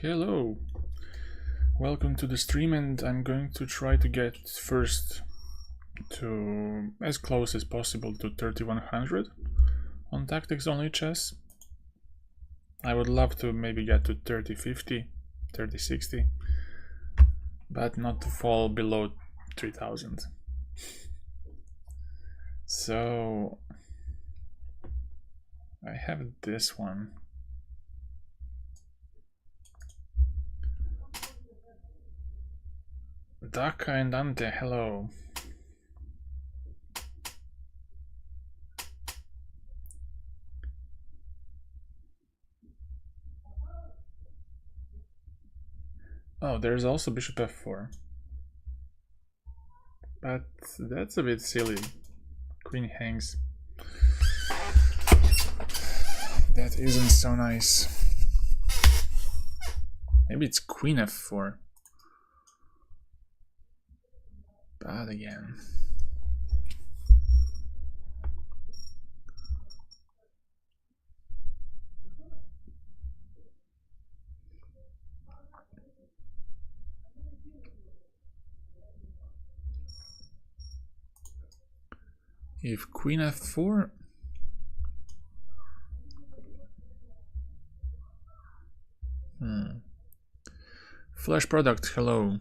Hello, welcome to the stream, and I'm going to try to get first to as close as possible to 3100 on tactics only chess. I would love to maybe get to 3050, 3060, but not to fall below 3000. So I have this one. Daka and Ante, hello. Oh, there's also bishop f4. But that's a bit silly. Queen hangs. That isn't so nice. Maybe it's queen f4. Bad again. If queen f4, Flash product, hello.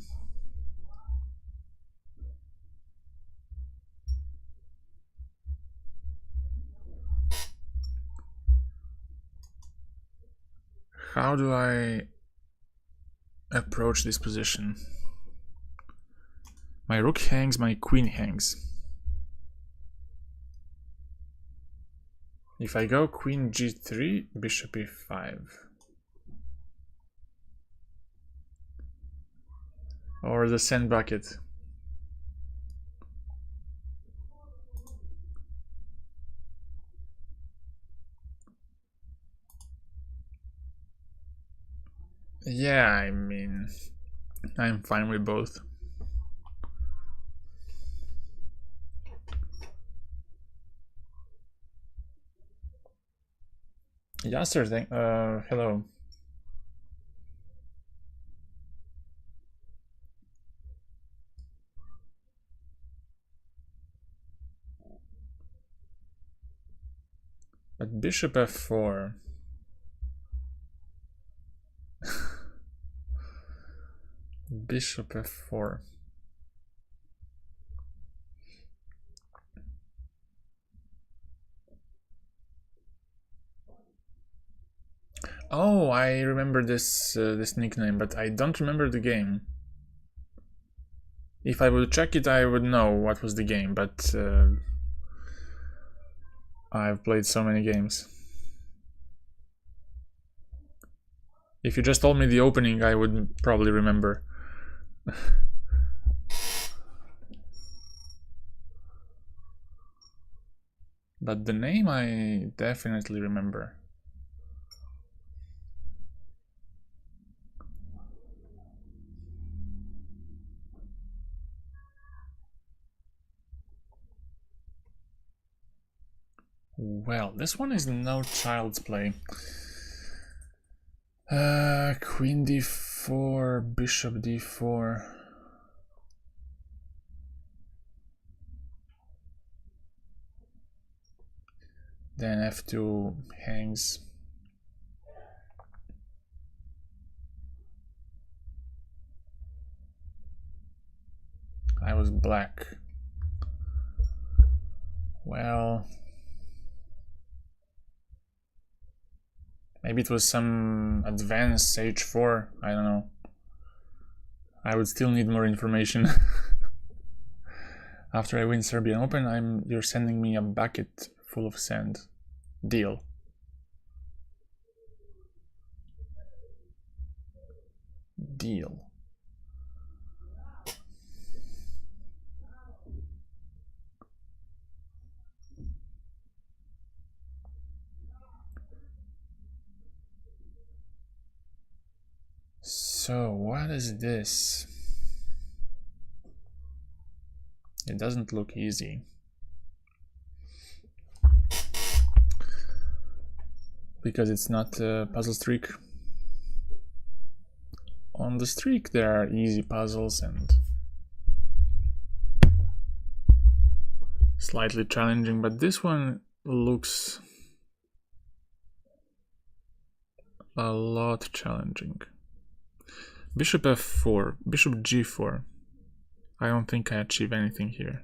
How do I approach this position? My rook hangs, my queen hangs. If I go queen g3, bishop e5. Or the sand bucket. Yeah, I mean, I'm fine with both. Yasser, hello. But bishop f4. Bishop f4. Oh, I remember this this nickname, but I don't remember the game. If I would check it, I would know what was the game, but I've played so many games. If you just told me the opening, I would probably remember. But the name I definitely remember. Well, this one is no child's play. Queen d4, bishop d4. Then f2 hangs. I was black. Well, maybe it was some advanced h4, I don't know. I would still need more information. After I win Serbian Open, you're sending me a bucket full of sand. Deal. Deal. So, what is this? It doesn't look easy. Because it's not a puzzle streak. On the streak there are easy puzzles and slightly challenging, but this one looks a lot challenging. Bishop f4, bishop g4. I don't think I achieve anything here.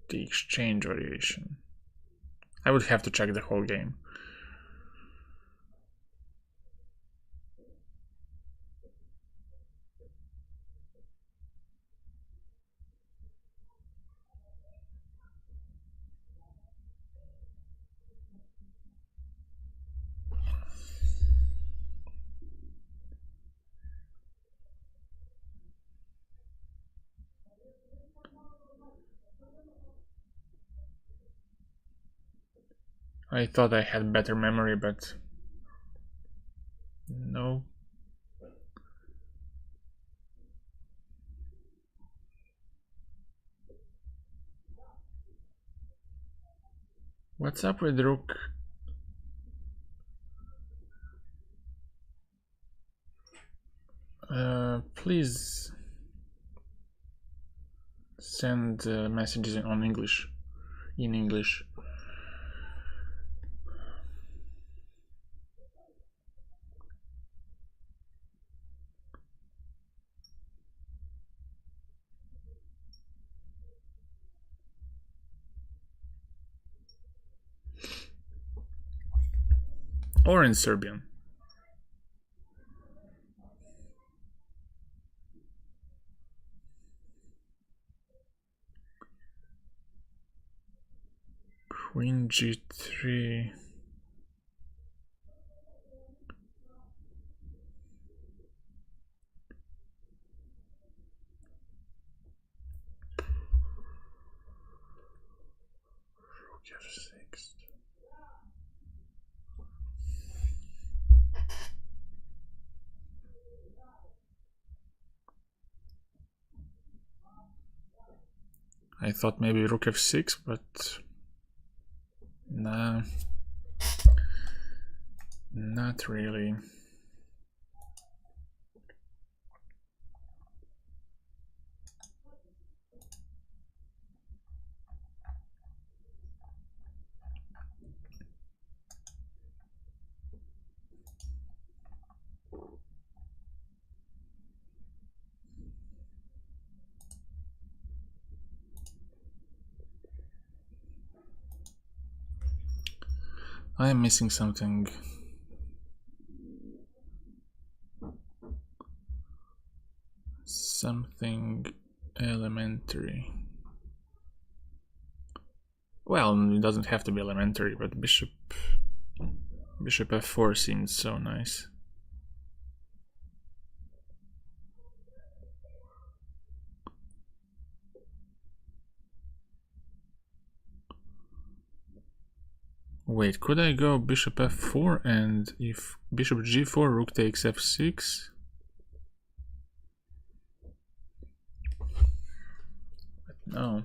The exchange variation. I would have to check the whole game. I thought I had better memory, but no. What's up with rook? Please send messages on English. In English. Or in Serbian. Queen g3. Rook f6. I thought maybe rook f6, but nah, not really. I am missing something. Something elementary. Well, it doesn't have to be elementary, but bishop f4 seems so nice. Wait, could I go bishop f4 and if bishop g4, rook takes f6? But no.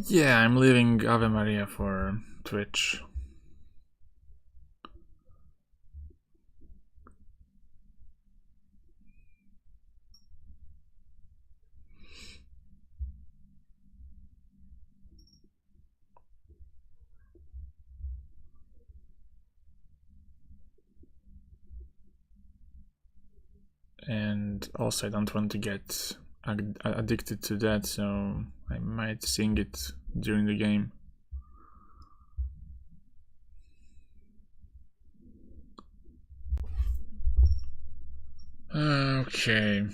Yeah, I'm leaving Ave Maria for Twitch. And also I don't want to get addicted to that, so I might sing it during the game. Okay.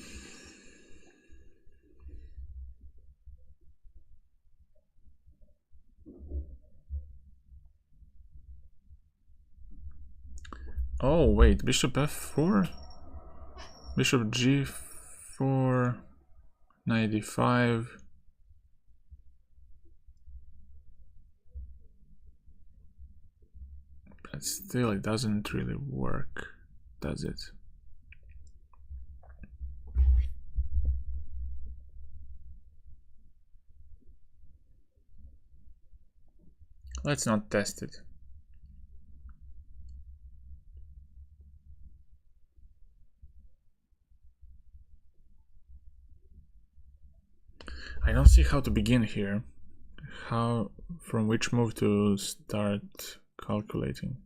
Oh wait, bishop f4? Bishop g4, 95. But still, it doesn't really work, does it? Let's not test it. I don't see how to begin here. How, from which move to start calculating?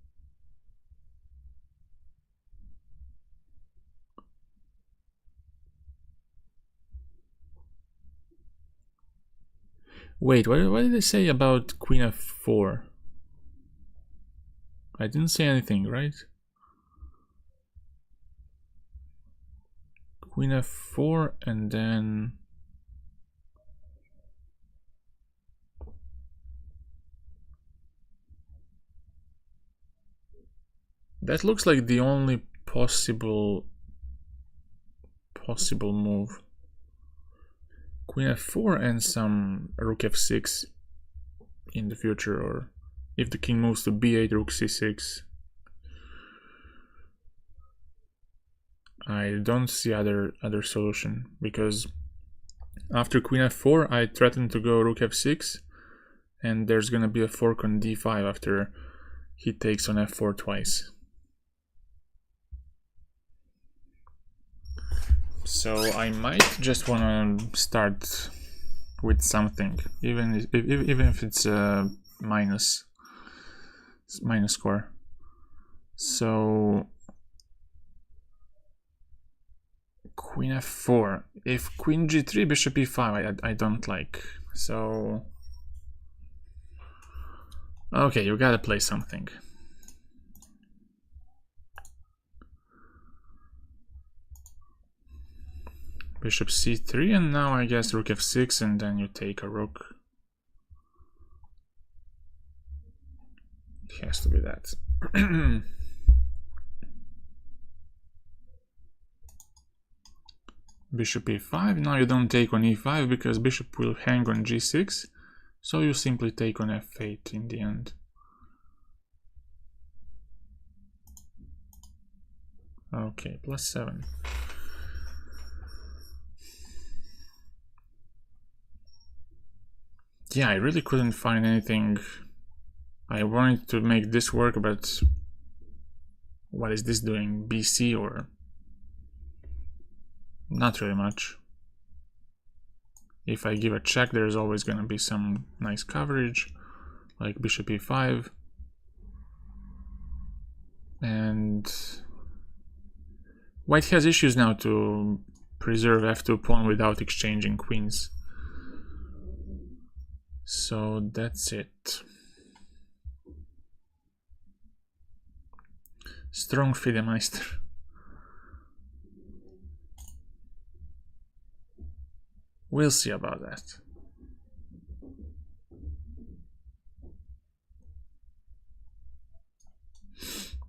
Wait, what did they say about Queen f4? I didn't say anything, right? Queen f4 and then... That looks like the only possible move. Queen f4 and some rook f6 in the future, or if the king moves to b8, rook c6. I don't see other solution, because after queen f4 I threaten to go rook f6, and there's gonna be a fork on d5 after he takes on f4 twice. So I might just wanna start with something, even if it's a minus score. So queen f4. If queen g3, bishop e5, I don't like. So okay, you gotta play something. Bishop c3, and now I guess rook f6, and then you take a rook. It has to be that. Bishop e5, now you don't take on e5 because bishop will hang on g6, so you simply take on f8 in the end. Okay, +7. Yeah, I really couldn't find anything. I wanted to make this work, but what is this doing? BC or... Not really much. If I give a check, there's always gonna be some nice coverage, like bishop e5. And white has issues now to preserve f2 pawn without exchanging queens. So that's it. Strong Fidemeister. We'll see about that.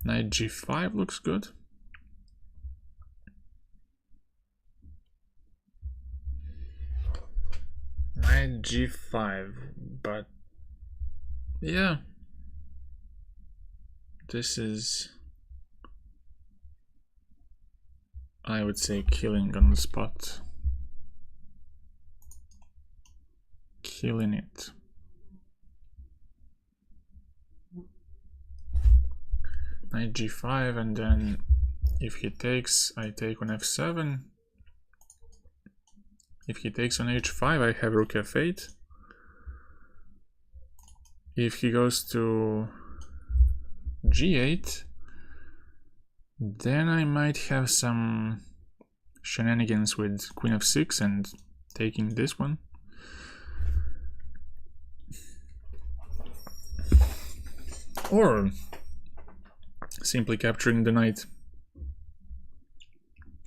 Knight g5 looks good. Knight g5, but yeah, this is, I would say, killing on the spot. Killing it. Knight g5, and then if he takes, I take on f7. If he takes on h5, I have rook f8. If he goes to g8, then I might have some shenanigans with queen f6 and taking this one. Or simply capturing the knight.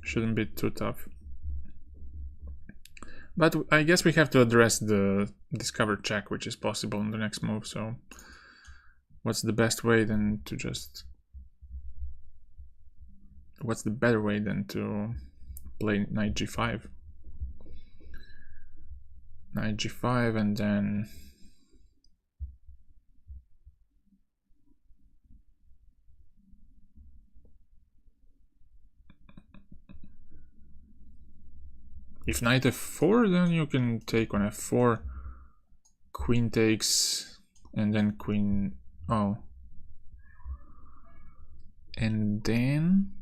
Shouldn't be too tough. But I guess we have to address the discovered check, which is possible in the next move, so what's the best way than to just... What's the better way than to play knight g5? Knight g5 and then... If knight f4, then you can take on f4, queen takes and then queen. Oh, and then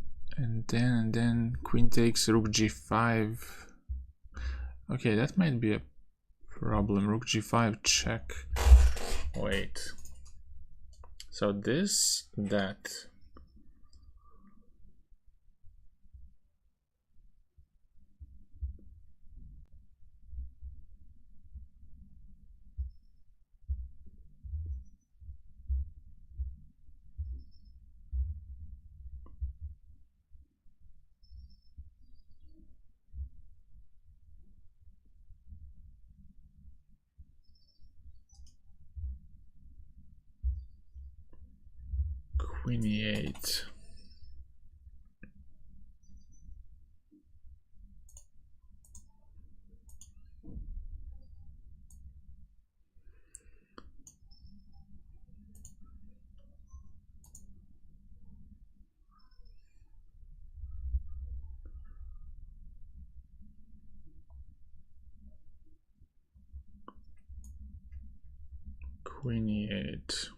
queen takes rook g5. Okay, that might be a problem. Rook g5 check. Wait. So this, that. Queen e8. Queen e8.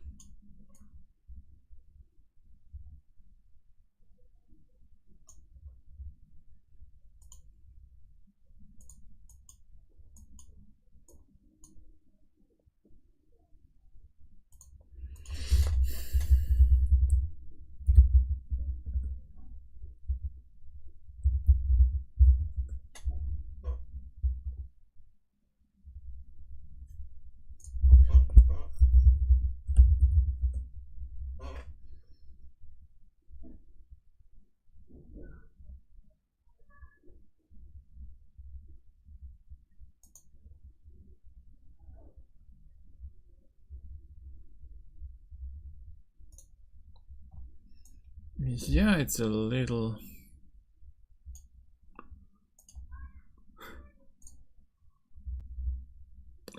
Yeah, it's a little...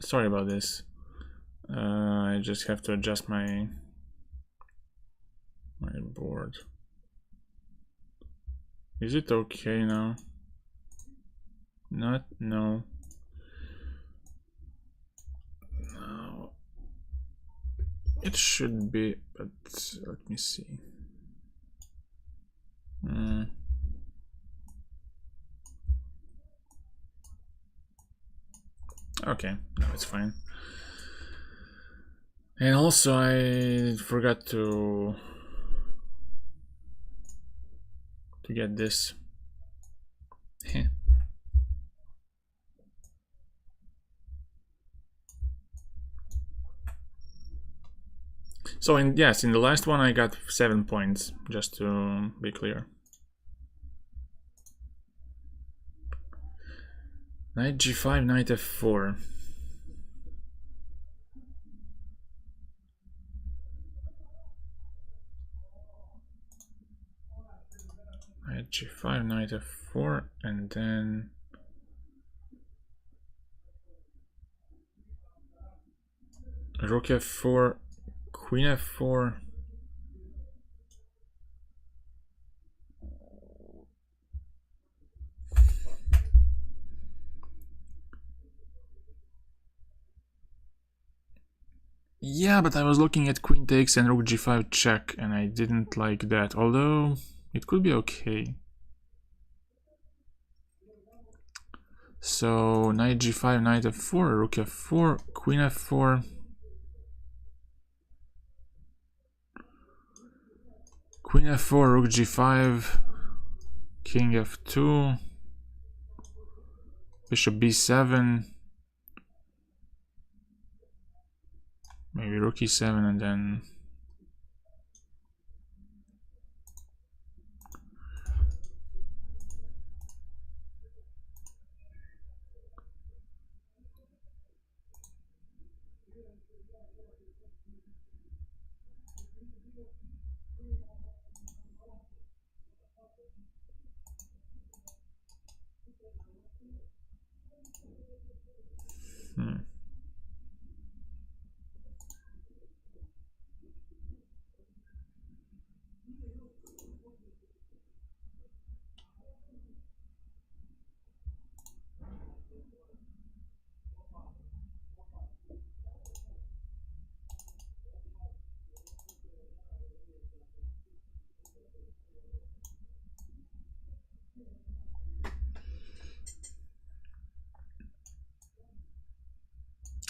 Sorry about this. I just have to adjust my board. Is it okay now? Not? No. No. It should be, but let me see. Okay, no, it's fine. And also I forgot to get this. So in the last one I got 7 points, just to be clear. Knight g5, knight f4. Knight g5, knight f4, and then rook f4, queen f4. Yeah, but I was looking at queen takes and rook g5 check, and I didn't like that, although it could be okay. So knight g5, knight f4, rook f4, queen f4. Queen f4, rook g5, king f2, bishop b7, maybe rook e7, and then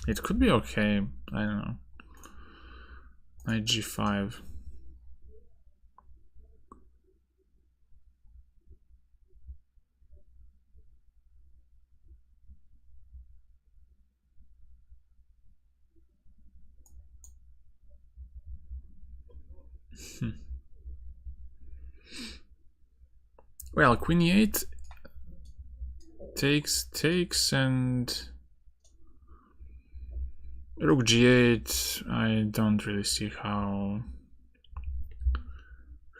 It could be okay. I don't know. Knight g5. Well, queen e8 takes, and rook g8. I don't really see how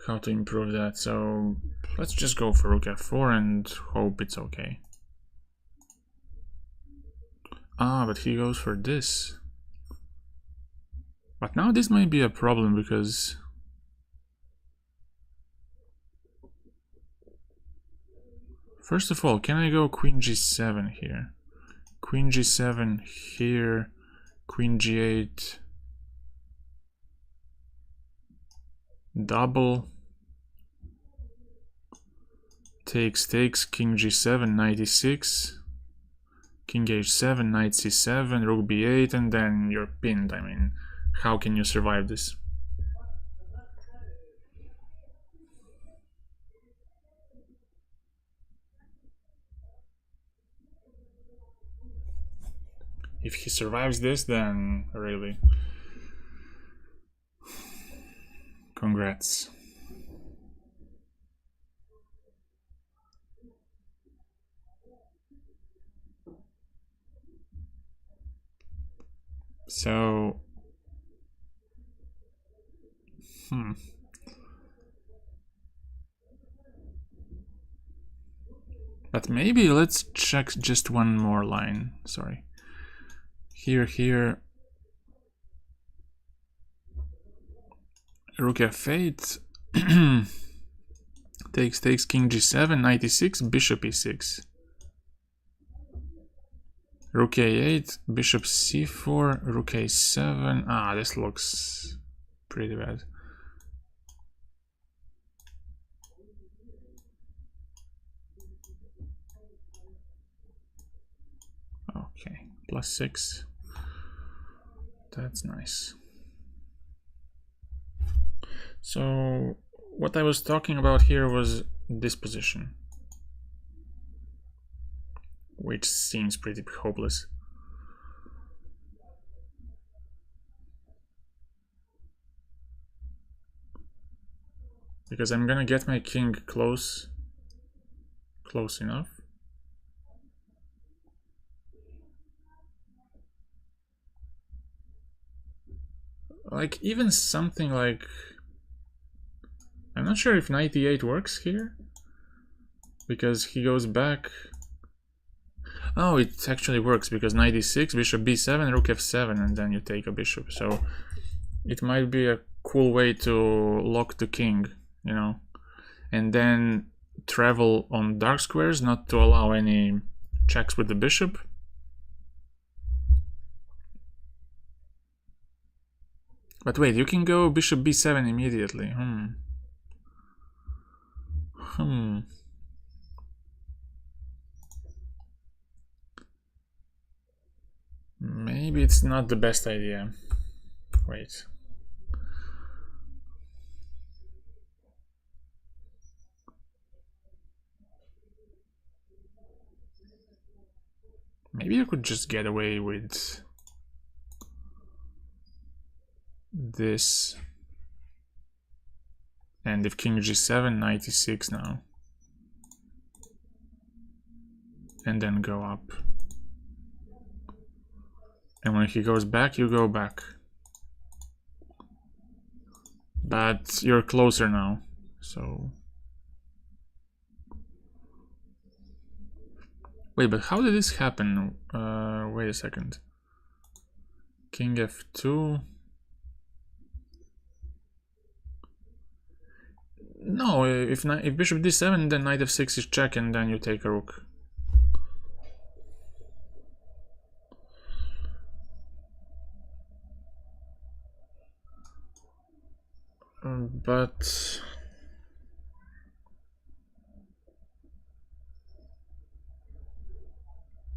to improve that. So let's just go for rook f4 and hope it's okay. Ah, but he goes for this. But now this might be a problem because first of all, can I go queen g7 here? Queen g7 here, queen g8, double, takes, king g7, knight e6, king h7, knight c7, rook b8, and then you're pinned. I mean, how can you survive this? If he survives this, then really, congrats. So, But maybe let's check just one more line. Sorry. Here. Rook f8. takes king g7, knight e6, bishop e6. Rook a8, bishop c4, rook a7. Ah, this looks pretty bad. Okay, +6. That's nice. So what I was talking about here was this position, which seems pretty hopeless. Because I'm gonna get my king close enough. Like, even something like... I'm not sure if knight e8 works here, because he goes back. Oh, it actually works, because knight e6, bishop b7, rook f7, and then you take a bishop. So it might be a cool way to lock the king, you know, and then travel on dark squares, not to allow any checks with the bishop. But wait, you can go bishop b7 immediately. Maybe it's not the best idea. Wait. Maybe you could just get away with this. And if king g7, knight e6 now. And then go up. And when he goes back, you go back. But you're closer now, so... Wait, but how did this happen? Wait a second. King f2... No, if bishop d7, then knight f6 is check, and then you take a rook. But...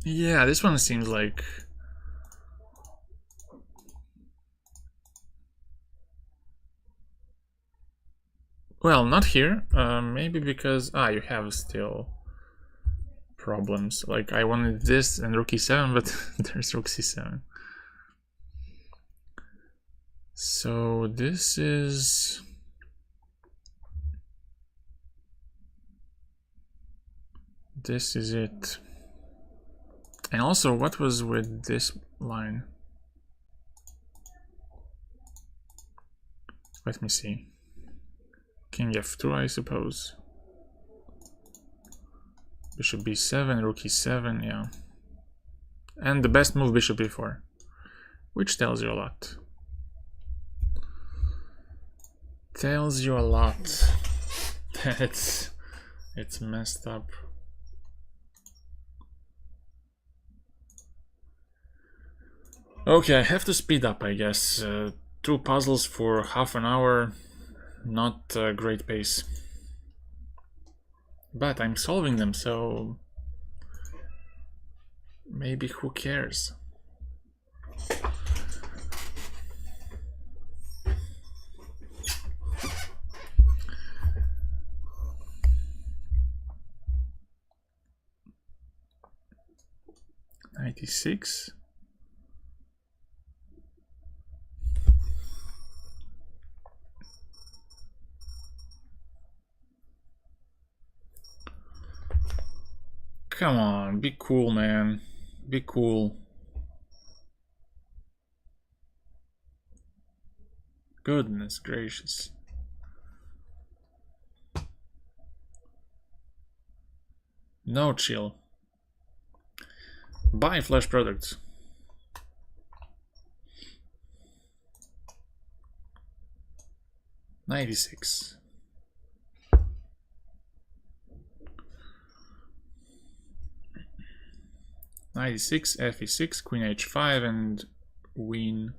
yeah, this one seems like Well, not here. Maybe because you have still problems. Like I wanted this and rook e7, but there's rook c7. So this is it. And also, what was with this line? Let me see. King f2, I suppose. Bishop b7, rook e7, yeah. And the best move, bishop e4, which tells you a lot. Tells you a lot. It's messed up. Okay, I have to speed up, I guess. 2 puzzles for half an hour, not a great pace. But I'm solving them, so maybe who cares? '96. Come on, be cool, man. Be cool. Goodness gracious. No chill. Buy Flash products. '96. '96, fe6, queen h5, and win.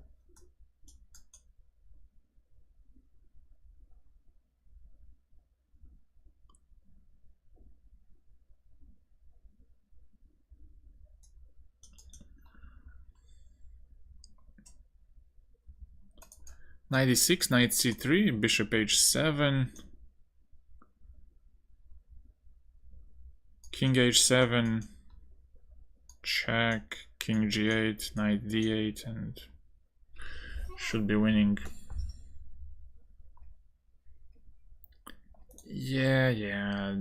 '96, knight c3, bishop h7, king h7, check, king g8, knight d8, and should be winning. Yeah.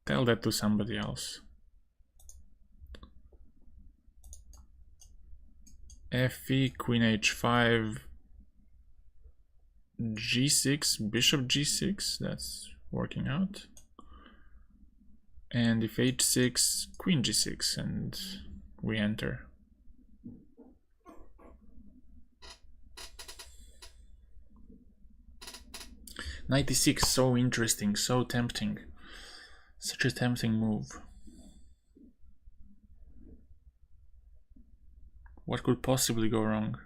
Tell that to somebody else. fe, queen h5, g6, bishop g6, that's working out. And if h6, queen g6, and we enter. '96, so interesting, so tempting. Such a tempting move. What could possibly go wrong?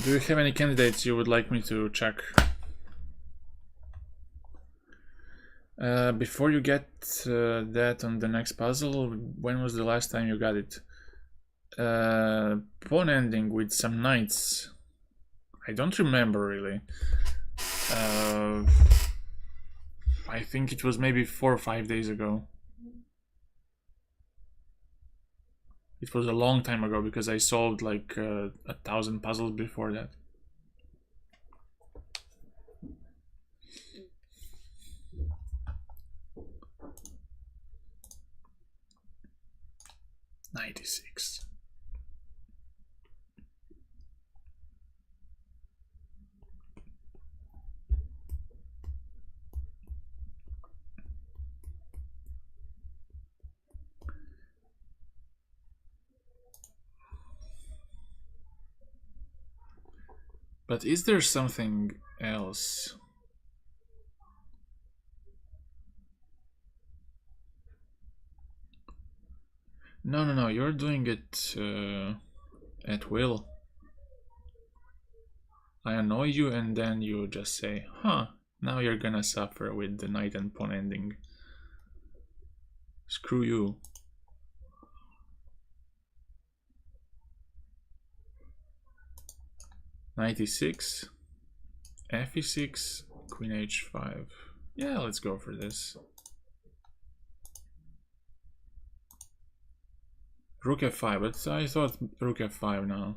Do you have any candidates you would like me to check? Before you get that on the next puzzle, when was the last time you got it? Pawn ending with some knights. I don't remember really. I think it was maybe 4 or 5 days ago. It was a long time ago because I solved like 1,000 puzzles before that. '96. But is there something else? No, you're doing it at will. I annoy you, and then you just say, huh, now you're gonna suffer with the knight and pawn ending. Screw you. Knight e6, f e6, queen h5. Yeah, let's go for this. Rook f5, but I thought rook f5 now.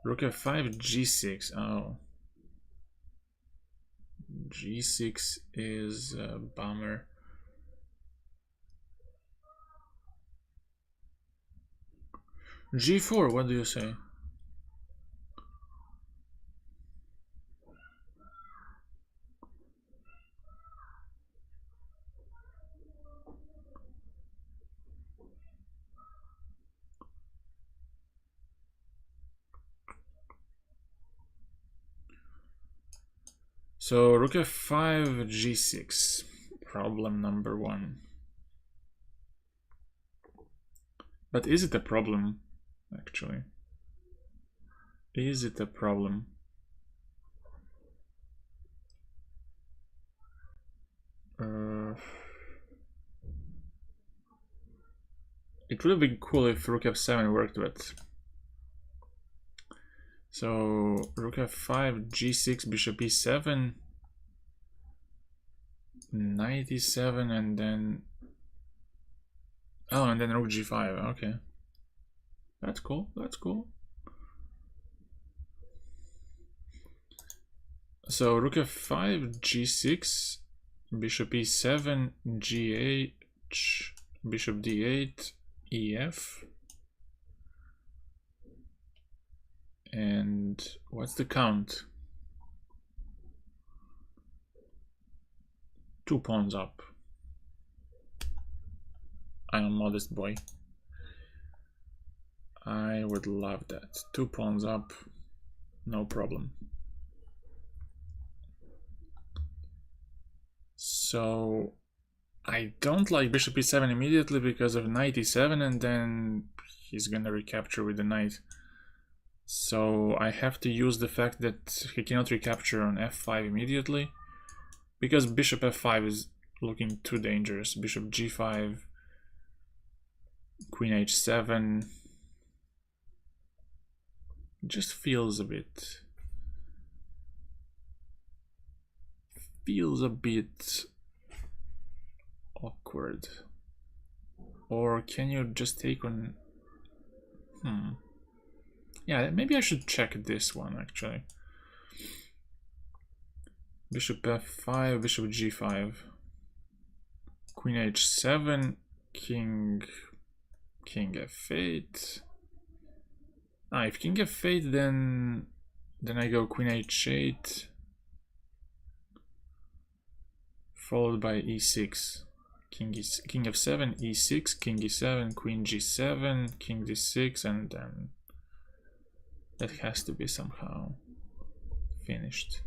Rook f5, g6. Oh. g6 is a bummer. g4, what do you say? So rook f5, g6. Problem number 1. But is it a problem, actually? Is it a problem? It would have been cool if rook f7 worked, but... So, rook f5, g6, bishop e7, knight e7, and then... Oh, and then rook g5, okay. That's cool, that's cool. So, rook f5, g6, bishop e7, gh, bishop d8, ef. And what's the count? 2 pawns up. I'm a modest boy. I would love that. 2 pawns up, no problem. So I don't like bishop e7 immediately because of knight e7, and then he's gonna recapture with the knight. So I have to use the fact that he cannot recapture on f5 immediately, because bishop f5 is looking too dangerous. Bishop g5, queen h7 just feels a bit awkward. Or can you just take on... Yeah, maybe I should check this one, actually. Bishop f5, bishop g5, queen h7, king f8. If king f8, then I go queen h8, followed by e6. King f7, e6, king e7, queen g7, king d6, and then that has to be somehow finished.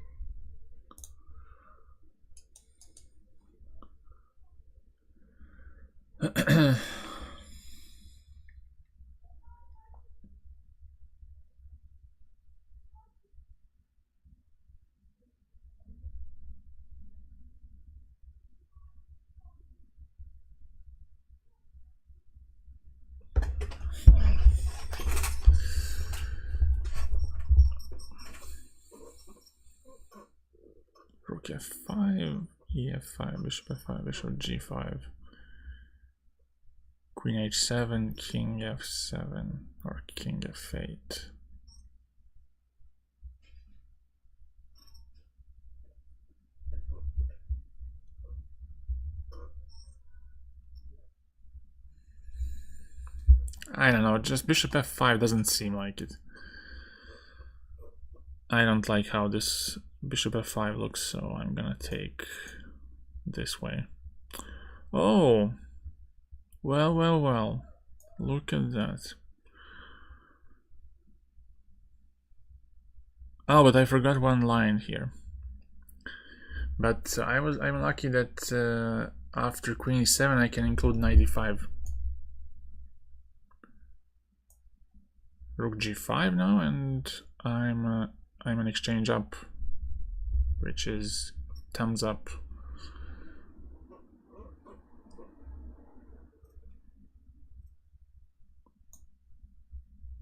Rook f5, ef5, bishop f5, bishop g5, queen h7, king f7, or king f8. I don't know, just bishop f5 doesn't seem like it. I don't like how this bishop f5 looks, so I'm gonna take this way. Oh, well, look at that. Oh, but I forgot one line here. But I'm lucky that after queen e7 I can include knight e5. rook g5 now, and I'm an exchange up, which is thumbs up.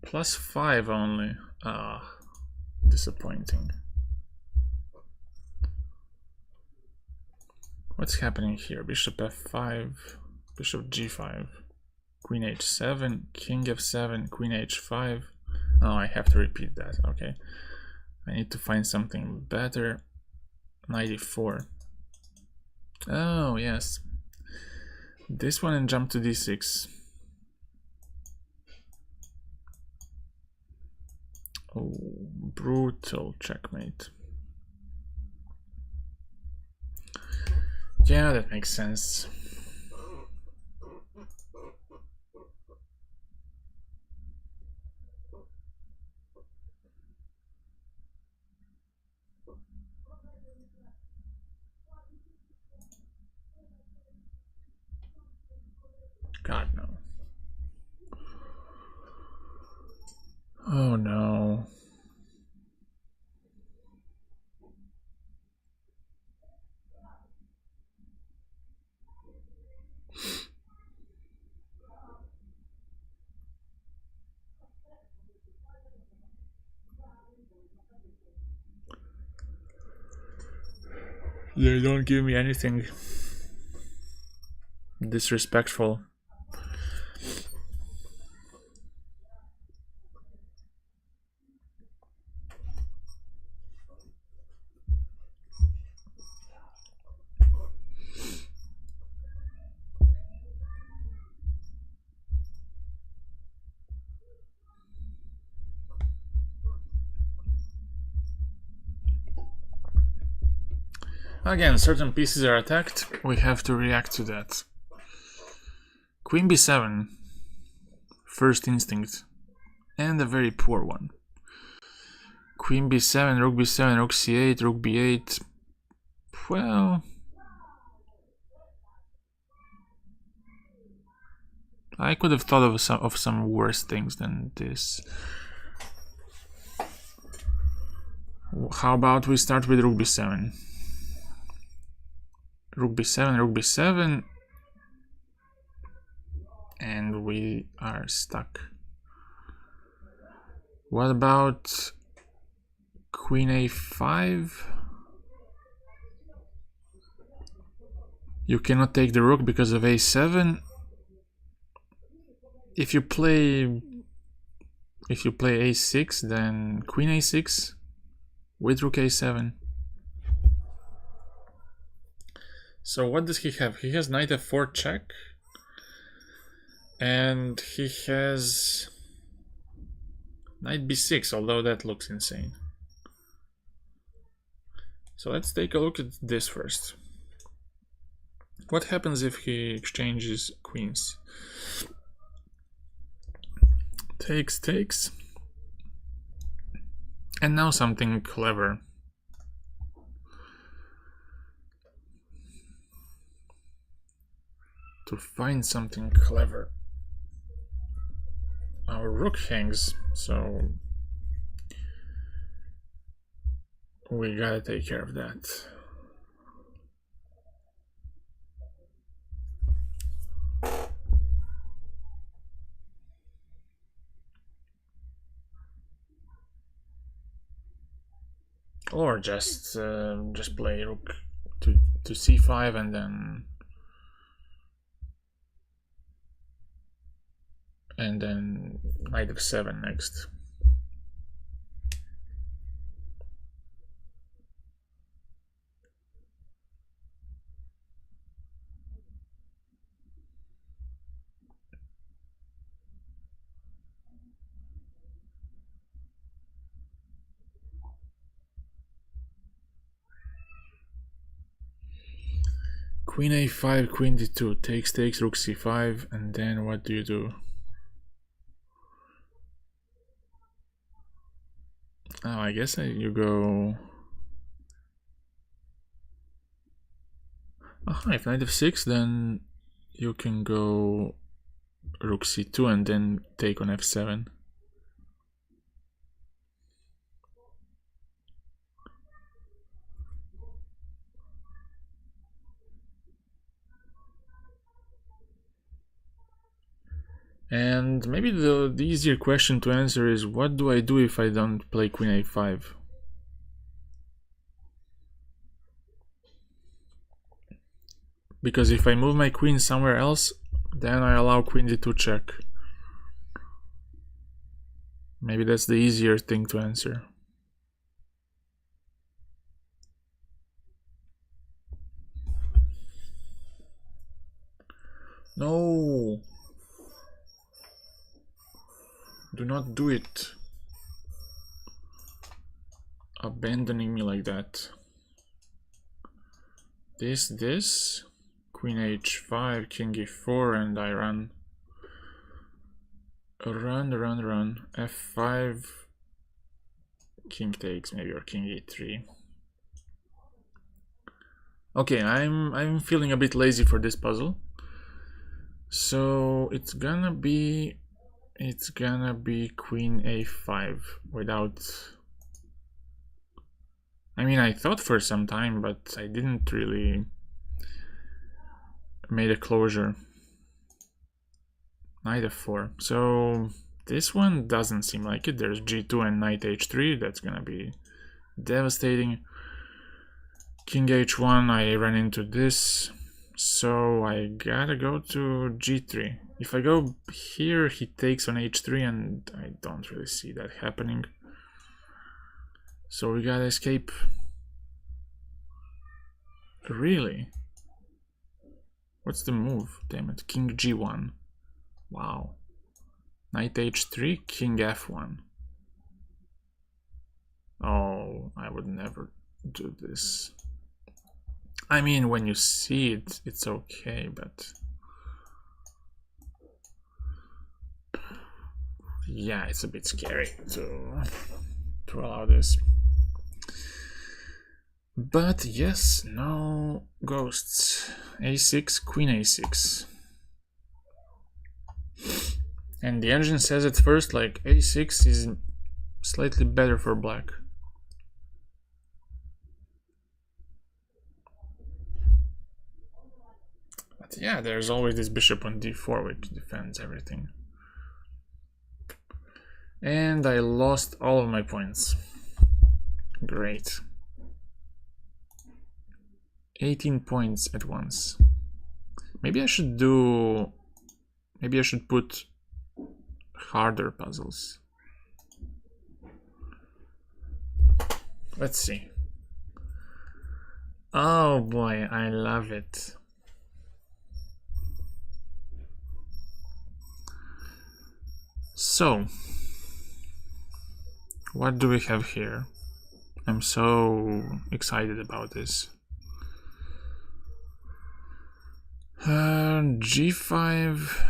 +5 only. Ah, disappointing. What's happening here? Bishop f5, bishop g5, queen h7, king f7, queen h5. Oh, I have to repeat that. Okay, I need to find something better. Knight e4. Oh yes, this one, and jump to d6. Oh, brutal checkmate. Yeah, that makes sense. God, no. Oh no. They don't give me anything. Disrespectful. Again, certain pieces are attacked, we have to react to that. Queen b7, first instinct, and a very poor one. Queen b7, rook b7, rook c8, rook b8. Well, I could have thought of some worse things than this. How about we start with rook b7? Rook b7, rook b7, and we are stuck. What about queen a5? You cannot take the rook because of a7. If you play a6, then queen a6 with rook a7. So what does he have? He has knight f4 check, and he has knight b6, although that looks insane. So let's take a look at this first. What happens if he exchanges queens? Takes, takes. And now something clever. To find something clever. Our rook hangs, so we gotta take care of that. Or just play rook to c5 and then knight f7 next. Queen a5, queen d2, takes, takes, rook c5, and then what do you do? Oh, I guess you go... Aha, if knight f6, then you can go rook c2 and then take on f7. And maybe the easier question to answer is, what do I do if I don't play queen a5? Because if I move my queen somewhere else, then I allow queen d2 check. Maybe that's the easier thing to answer. No! Do not do it. Abandoning me like that. This. Queen h5, king e4, and I run. Run. f5. King takes maybe, or king e3. Okay, I'm feeling a bit lazy for this puzzle. So it's gonna be queen a5 without... I mean, I thought for some time, but I didn't really made a closure. Knight f4. So this one doesn't seem like it. There's g2 and knight h3. That's gonna be devastating. King h1, I ran into this. So I gotta go to g3. If I go here, he takes on h3, and I don't really see that happening. So we gotta escape. Really? What's the move? Damn it. King g1. Wow. Knight h3, king f1. Oh, I would never do this. I mean, when you see it, it's okay, but... yeah, it's a bit scary to allow this. But yes, no ghosts. a6, queen a6. And the engine says at first, like, a6 is slightly better for black. But yeah, there's always this bishop on d4, which defends everything. And I lost all of my points. Great. 18 points at once. Maybe I should put harder puzzles. Let's see. Oh boy, I love it. So, what do we have here? I'm so excited about this. G5.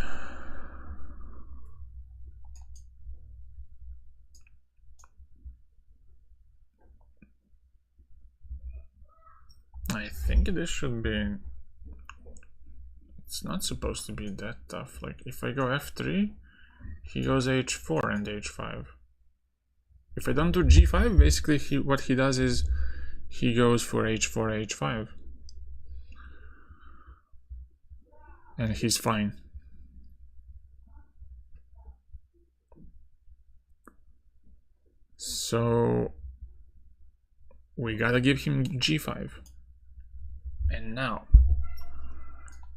I think this should be... it's not supposed to be that tough. Like, if I go f3, he goes h4 and h5. If I don't do g5, basically what he does is he goes for h4, h5. And he's fine. So we gotta give him g5. And now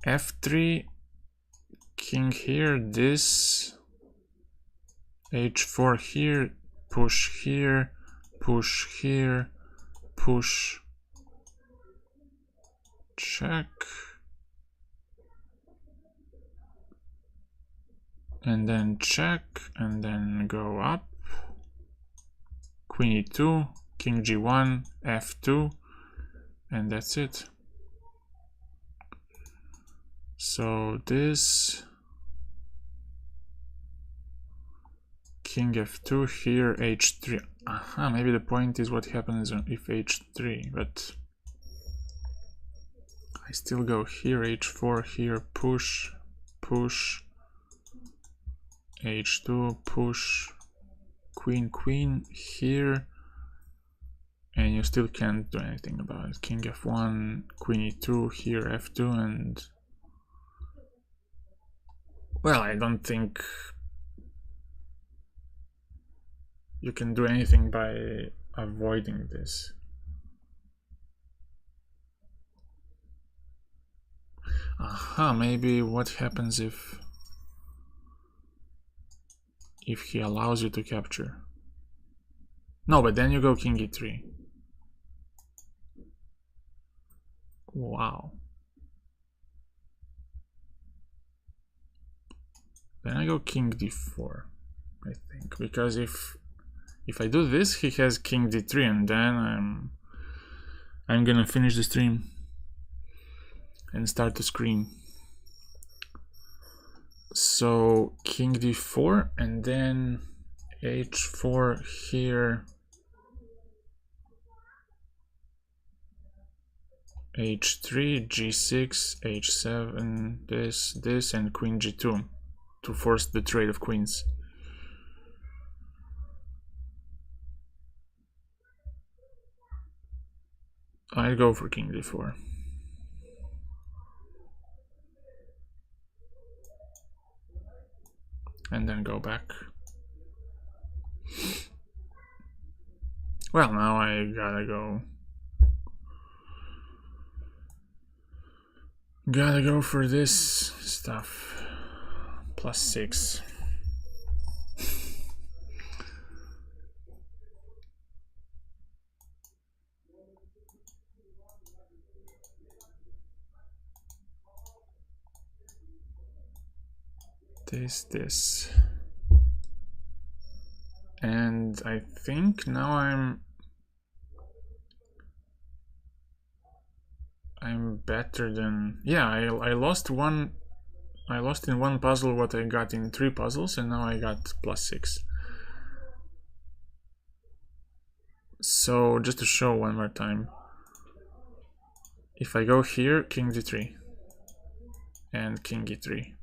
f3, king here, this, h4 here, push here, push here, push, check, and then check, and then go up, queen e2, king g1, f2, and that's it. So this, king f2, here h3. Aha, maybe the point is what happens if h3, but I still go here, h4, here, push, push, h2, push, queen, queen, here, and you still can't do anything about it. King f1, queen e2, here f2, and Well, I don't think you can do anything by avoiding this. Aha, maybe what happens if he allows you to capture? No, but then you go king e3. Wow. Then I go king d4, I think, because if I do this, he has king d3, and then I'm gonna finish the stream and start to scream. So king d4, and then h4 here, h3, g6, h7, this, and queen g2 to force the trade of queens. I'd go for king d4. And then go back. Well, now I gotta go. Gotta go for this stuff. +6. This. And I think now I'm better than, yeah, I lost in one puzzle what I got in 3 puzzles, and now I got +6. So just to show one more time, if I go here, king d3 and king e3,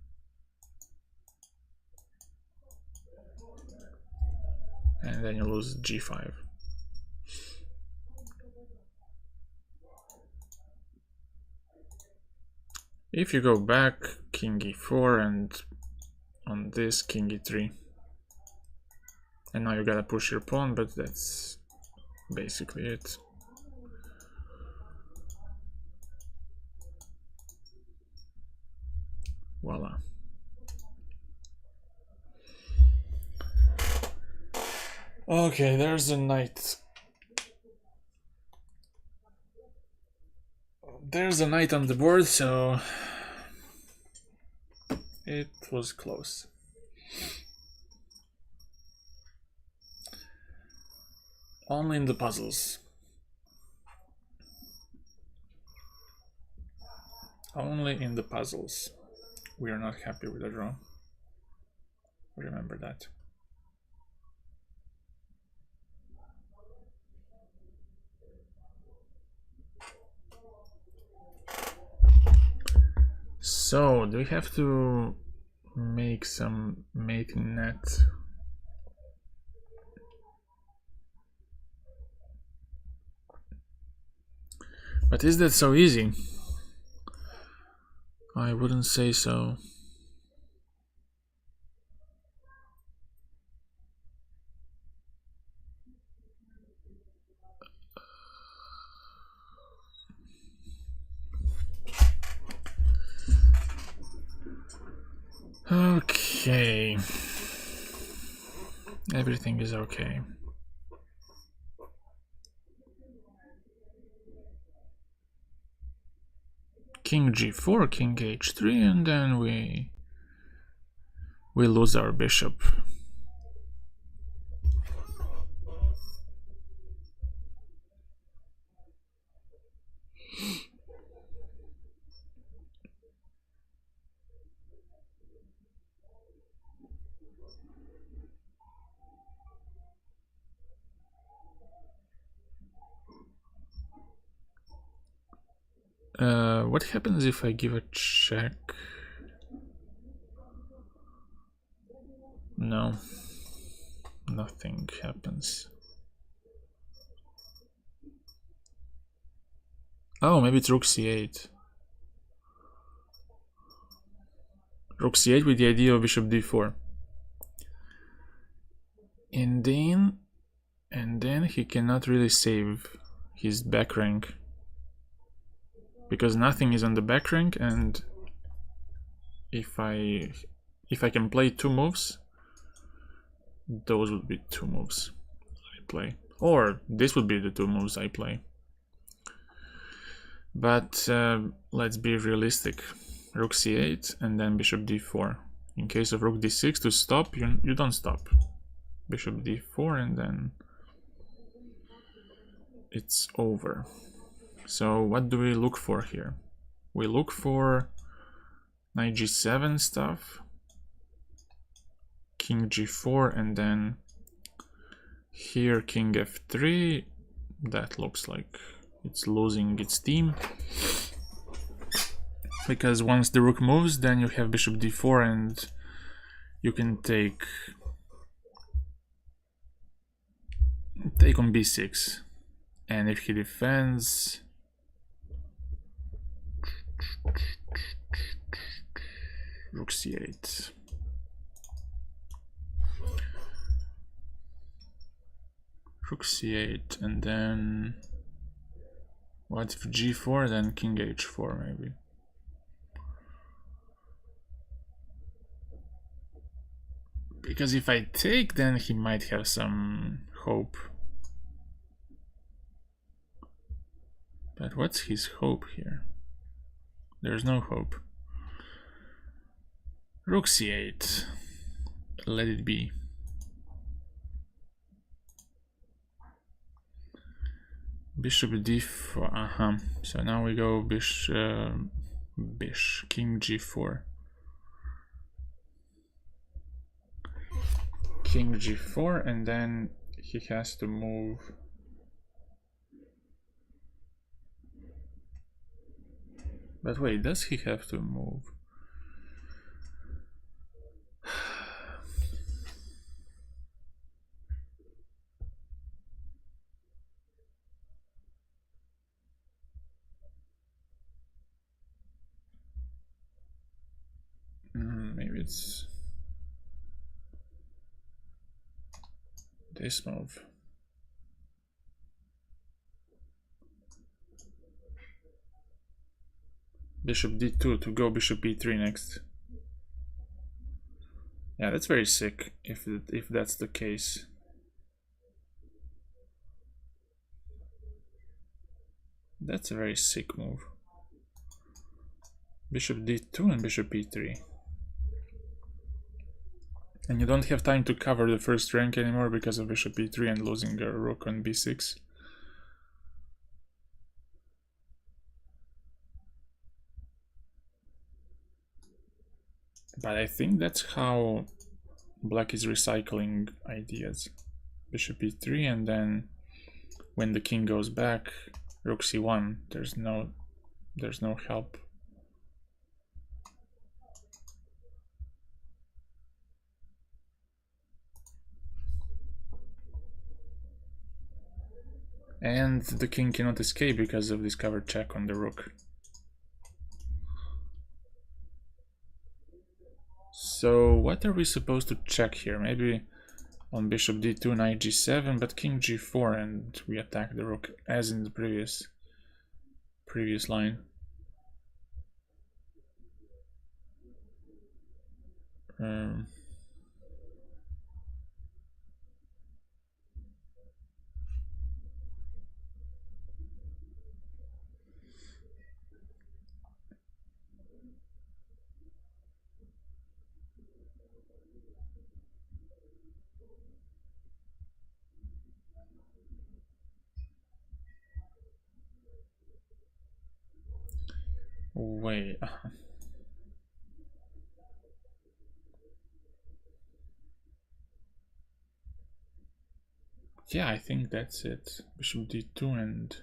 and then you lose g5. If you go back, king e4, and on this, king e3. And now you gotta push your pawn, but that's basically it. Voila. Okay, there's a knight. There's a knight on the board, so it was close. Only in the puzzles. Only in the puzzles. We are not happy with the draw. Remember that. So, do we have to make some mating net? But is that so easy? I wouldn't say so. Okay. Everything is okay. King g4, king h3, and then we lose our bishop. What happens if I give a check? No, nothing happens. Oh, maybe it's rook c8. Rook c8 with the idea of bishop d4. And then he cannot really save his back rank, because nothing is on the back rank, and if I can play two moves, those would be two moves I play. Or this would be the two moves I play. But let's be realistic. Rook c8 and then bishop d4. In case of rook d6 to stop, you don't stop. Bishop d4 and then it's over. So what do we look for here? We look for knight g7 stuff, king g4, and then here king f3. That looks like it's losing its steam, because once the rook moves, then you have bishop d4 and you can take on b6. And if he defends, rook c8. Rook c8, and then what if g4, then king h4 maybe. Because if I take, then he might have some hope. But what's his hope here? There's no hope. Rook c8. Let it be. Bishop d4. So now we go king g4. King g4, and then he has to move. But wait, does he have to move? Maybe it's this move. Bishop d2 to go bishop e3 next. Yeah, that's very sick if that's the case. That's a very sick move. Bishop d2 and bishop e3. And you don't have time to cover the first rank anymore because of bishop e3 and losing a rook on b6. But I think that's how black is recycling ideas. Bishop e3, and then when the king goes back, rook c1. There's no help. And the king cannot escape because of this covered check on the rook. So what are we supposed to check here? Maybe on bishop d2, knight g7, but king g4, and we attack the rook as in the previous line. Wait. Yeah, I think that's it. Bishop d2 and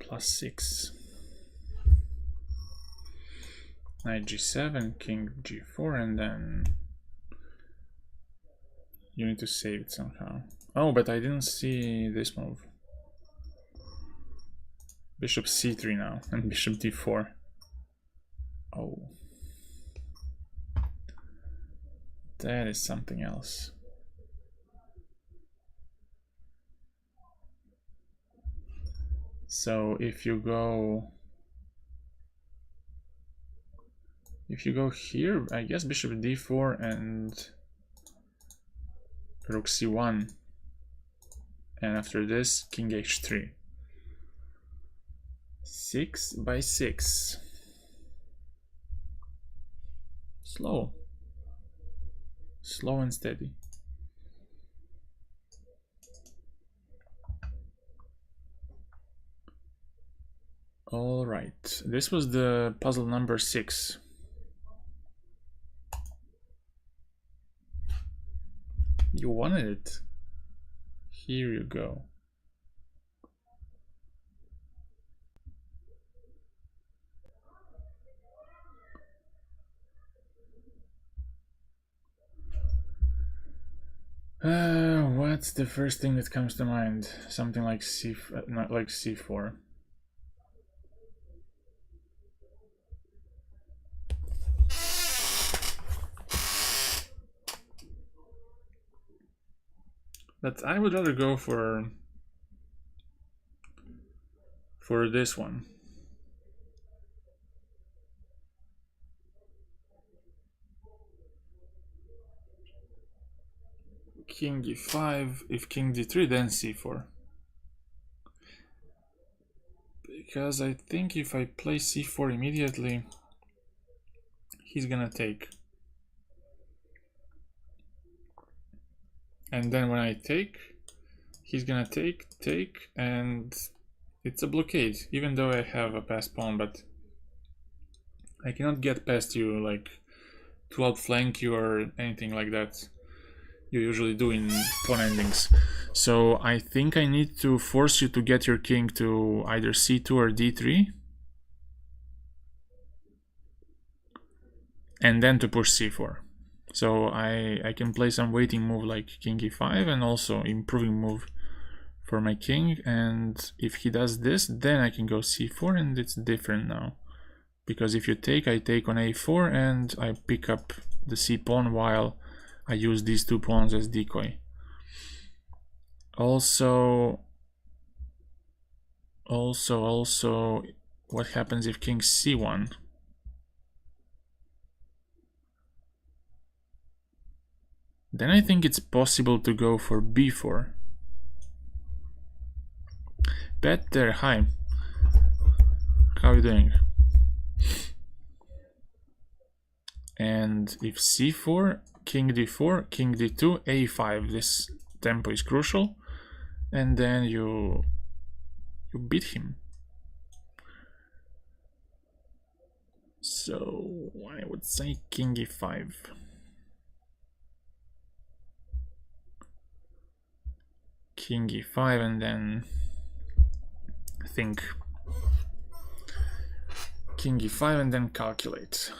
+6. Knight g7, king g4, and then you need to save it somehow. Oh, but I didn't see this move. Bishop c3 now, and bishop d4. Oh, that is something else. So if you go here, I guess bishop d4 and rook c1, and after this king h3. 6 by 6. Slow and steady. All right, this was the puzzle number 6. You wanted it. Here you go. What's the first thing that comes to mind? Something like not like c4. But I would rather go for this one. King e5, if king d3, then c4. Because I think if I play c4 immediately, he's gonna take. And then when I take, he's gonna take, and it's a blockade, even though I have a passed pawn, but I cannot get past you, like, to outflank you or anything like that you usually do in pawn endings. So I think I need to force you to get your king to either c2 or d3, and then to push c4. So I can play some waiting move like king e5 and also improving move for my king, and if he does this, then I can go c4, and it's different now. Because if you take, I take on a4 and I pick up the c pawn while I use these two pawns as decoy. Also, what happens if king c1? Then I think it's possible to go for b4. Petter, hi. How are you doing? And if c4, king d4, king d2, a5, this tempo is crucial, and then you beat him. So I would say king e5. King e5, and then think king e5 and then calculate.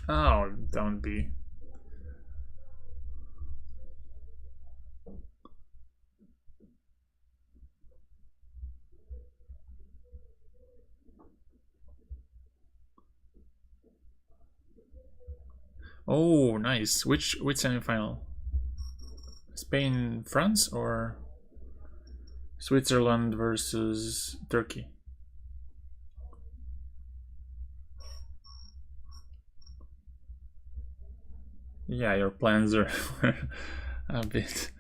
Oh, don't be. Oh, nice. Which semifinal? Spain, France, or Switzerland versus Turkey? Yeah, your plans are a bit.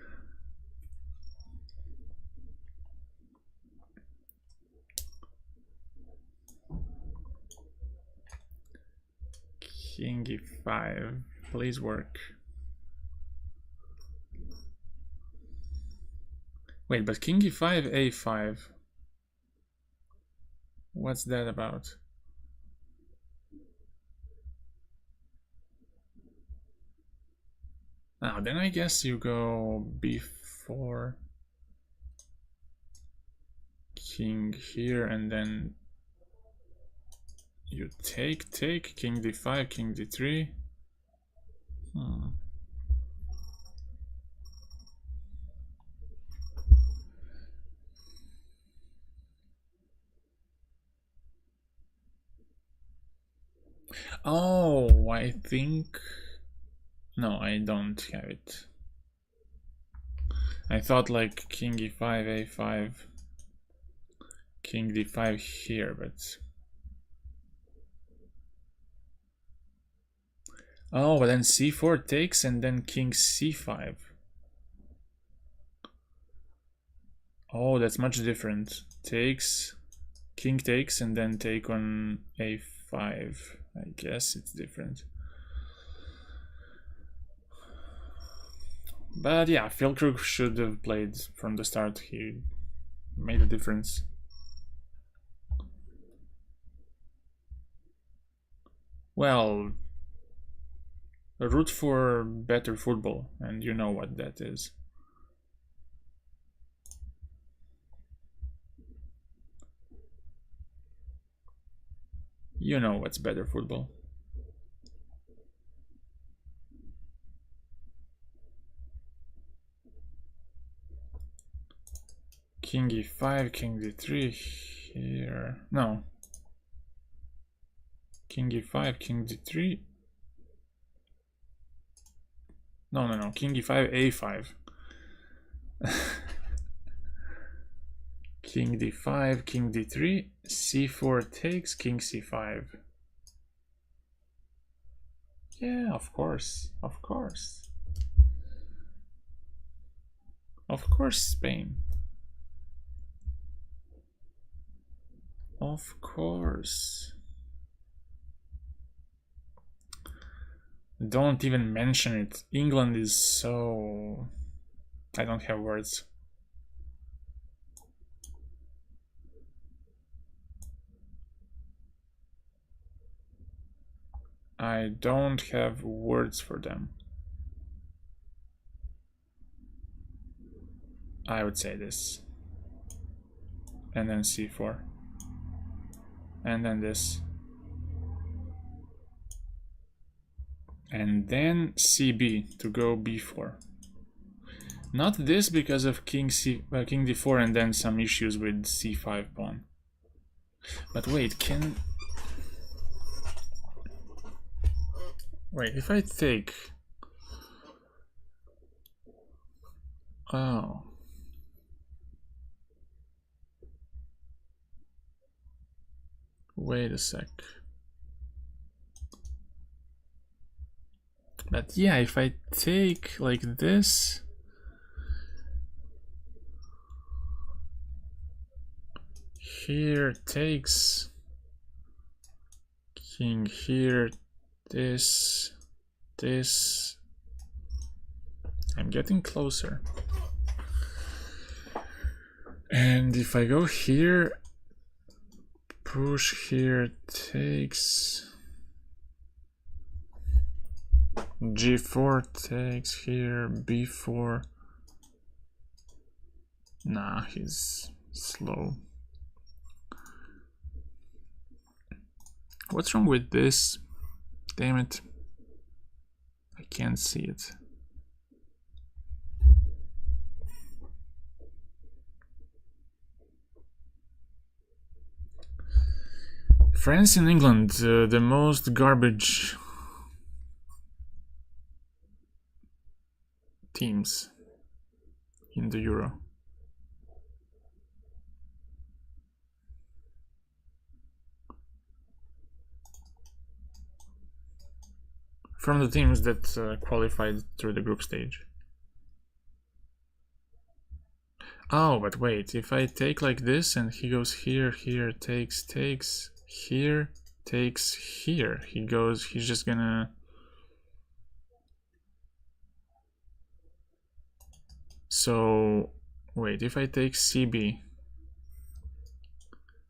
King e5, please work. Wait, but king e5, a5. What's that about? Now, then I guess you go b4. king here, and then you take, king d5, king d3. Oh, I think... No, I don't have it. I thought like king e5, a5, king d5 here, but... Oh, but then c4 takes and then king c5. Oh, that's much different. Takes, king takes, and then take on a5. I guess it's different. But yeah, Füllkrug should have played from the start. He made a difference. Well, root for better football, and you know what that is. You know what's better football. King e5, king d3 here. No. King e5, king d3. No. King e5, a5. King d5, king d3, c4 takes, king c5. Yeah, of course. Of course, Spain. Of course. Don't even mention it. England is so... I don't have words. I don't have words for them. I would say this. And then c4. And then this. And then cb to go b4. Not this because of king d4 and then some issues with c5 pawn. But wait, wait, if I take... Oh. Wait a sec. But yeah, if I take like this... Here takes... King here, this... I'm getting closer. And if I go here, push here takes, g4 takes here, b4. Nah, he's slow. What's wrong with this? Damn it. I can't see it. France and England, the most garbage teams in the Euro. From the teams that qualified through the group stage. Oh, but wait, if I take like this and he goes here, here, takes, here, takes, here, he's just gonna... So, wait, if I take CB,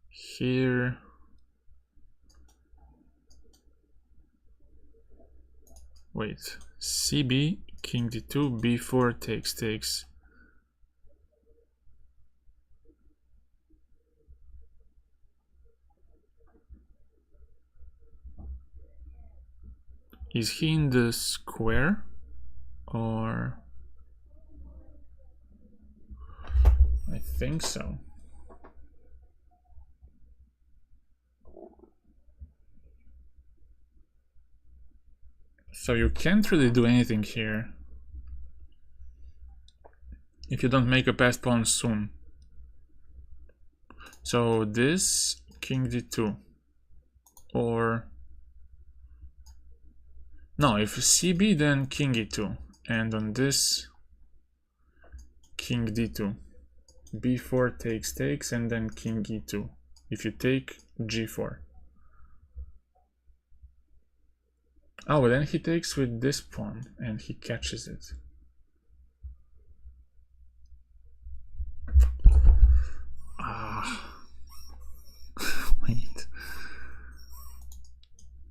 here... Wait, CB, king d2, b4, takes. Is he in the square? Or... I think so. So you can't really do anything here if you don't make a passed pawn soon. So this king d2, or no, if cb then king e2, and on this king d2, b4 takes, and then king e2. If you take g4. Oh, but then he takes with this pawn and he catches it. Ah. Wait.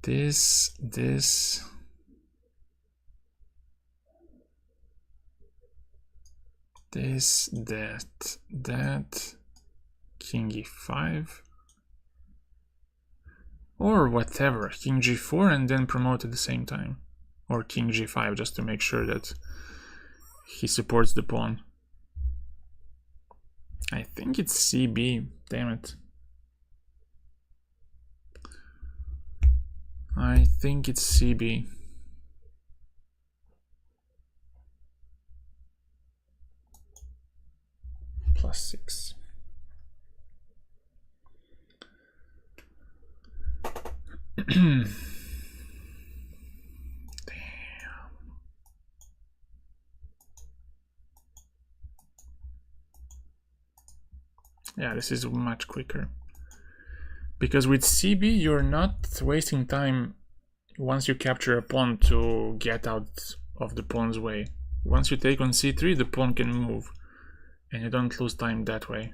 This, that, king e5, or whatever, king g4 and then promote at the same time, or king g5 just to make sure that he supports the pawn. I think it's cb, damn it. I think it's cb. +6. Damn. Yeah, this is much quicker. Because with cb, you're not wasting time once you capture a pawn to get out of the pawn's way. Once you take on c3, the pawn can move, and you don't lose time that way.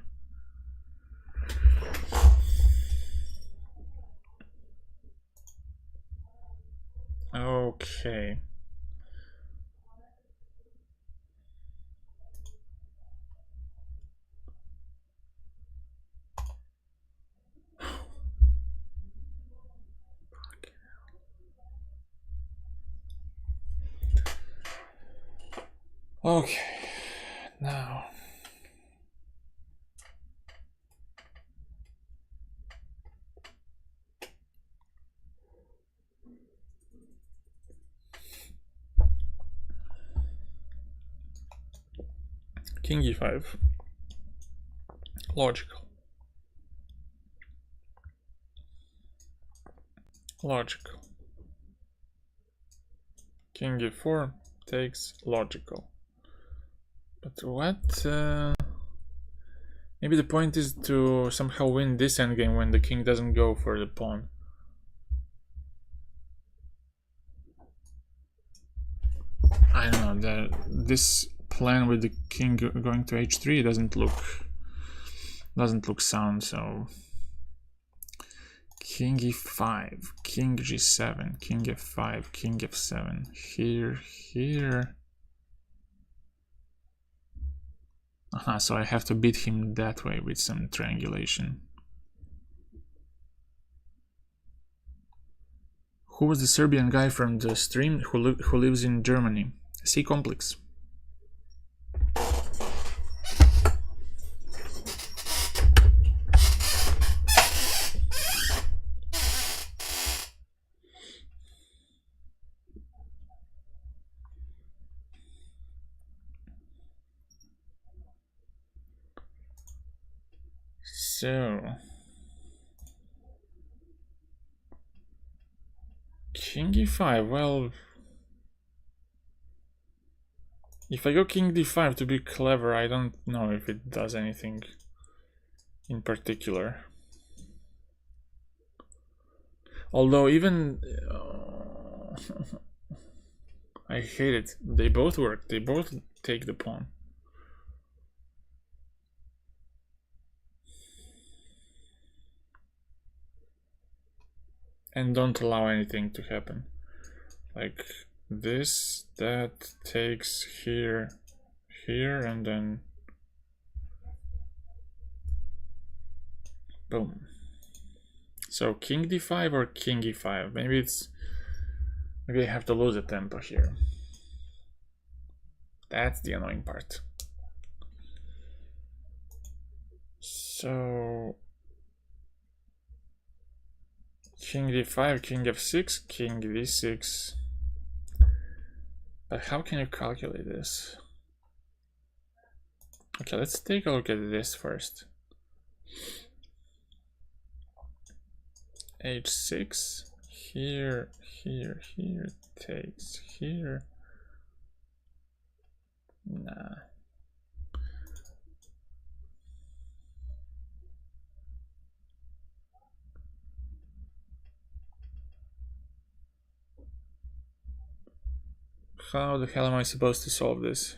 Okay. Okay, now king e5, logical, king e4 takes, logical. But what? Maybe the point is to somehow win this endgame when the king doesn't go for the pawn. I don't know, this plan with the king going to h3 doesn't look sound, so king e5, king g7, king f5, king f7, here. So I have to beat him that way with some triangulation. Who was the Serbian guy from the stream who lives in Germany? C complex. So king e5, well, if I go king d5 to be clever, I don't know if it does anything in particular. Although even I hate it. They both work. They both take the pawn. And don't allow anything to happen. Like this, that takes here, and then boom. So king d5 or king e5. Maybe it's Maybe I have to lose a tempo here. That's the annoying part. So king d5, king f6, king d6. But how can you calculate this? Okay, let's take a look at this first. h6, here, here, here, takes here. Nah. How the hell am I supposed to solve this?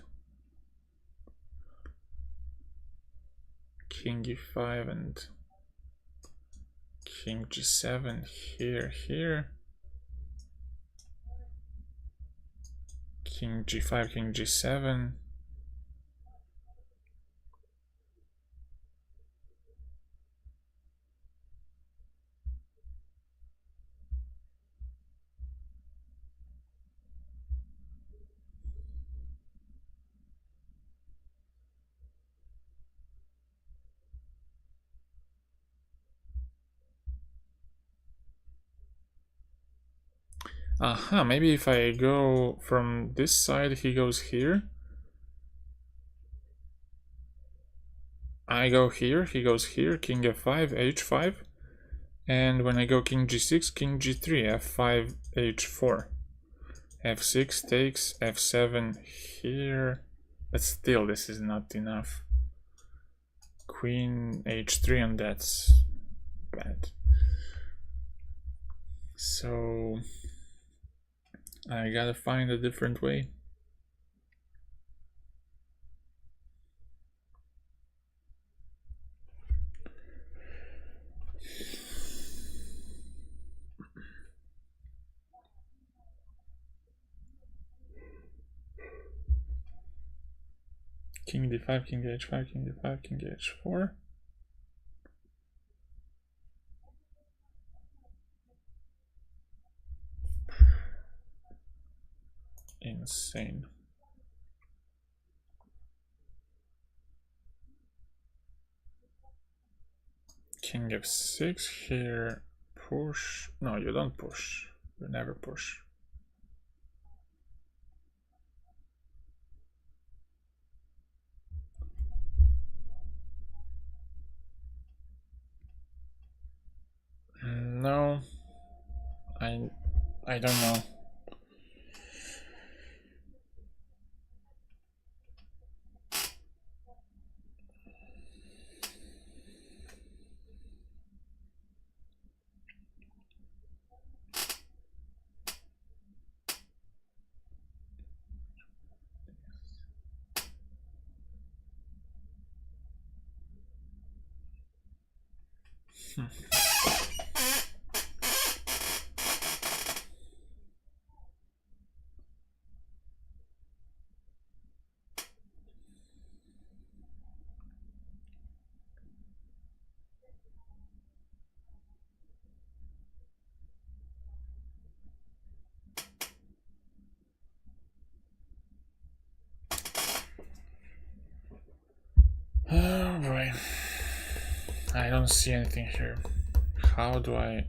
King e5 and king g7 here, here. King g5, king g7. Aha, maybe if I go from this side, he goes here. I go here, he goes here, king f5, h5. And when I go king g6, king g3, f5, h4. f6 takes, f7 here. But still, this is not enough. Queen h3, and that's bad. So I gotta find a different way. King d5, king h5, king d5, king h4. Insane. King f6 here. Push. No, you don't push. You never push. No. I don't know. Oh boy. I don't see anything here. How do I...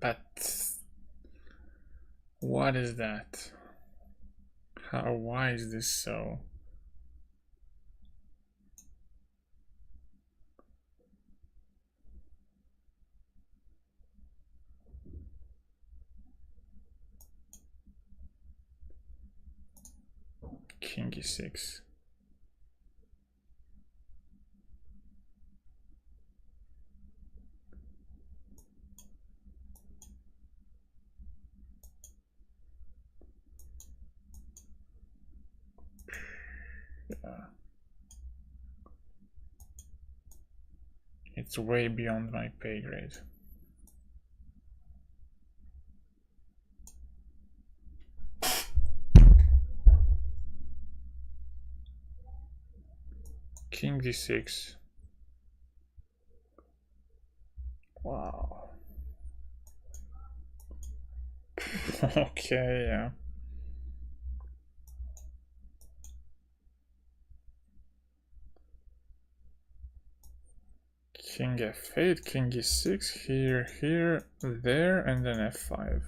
But... what is that? Why is this so? King e6. Yeah. It's way beyond my pay grade. King d6. Wow. Okay, yeah. King f8, king e6, here, here, there, and then f5.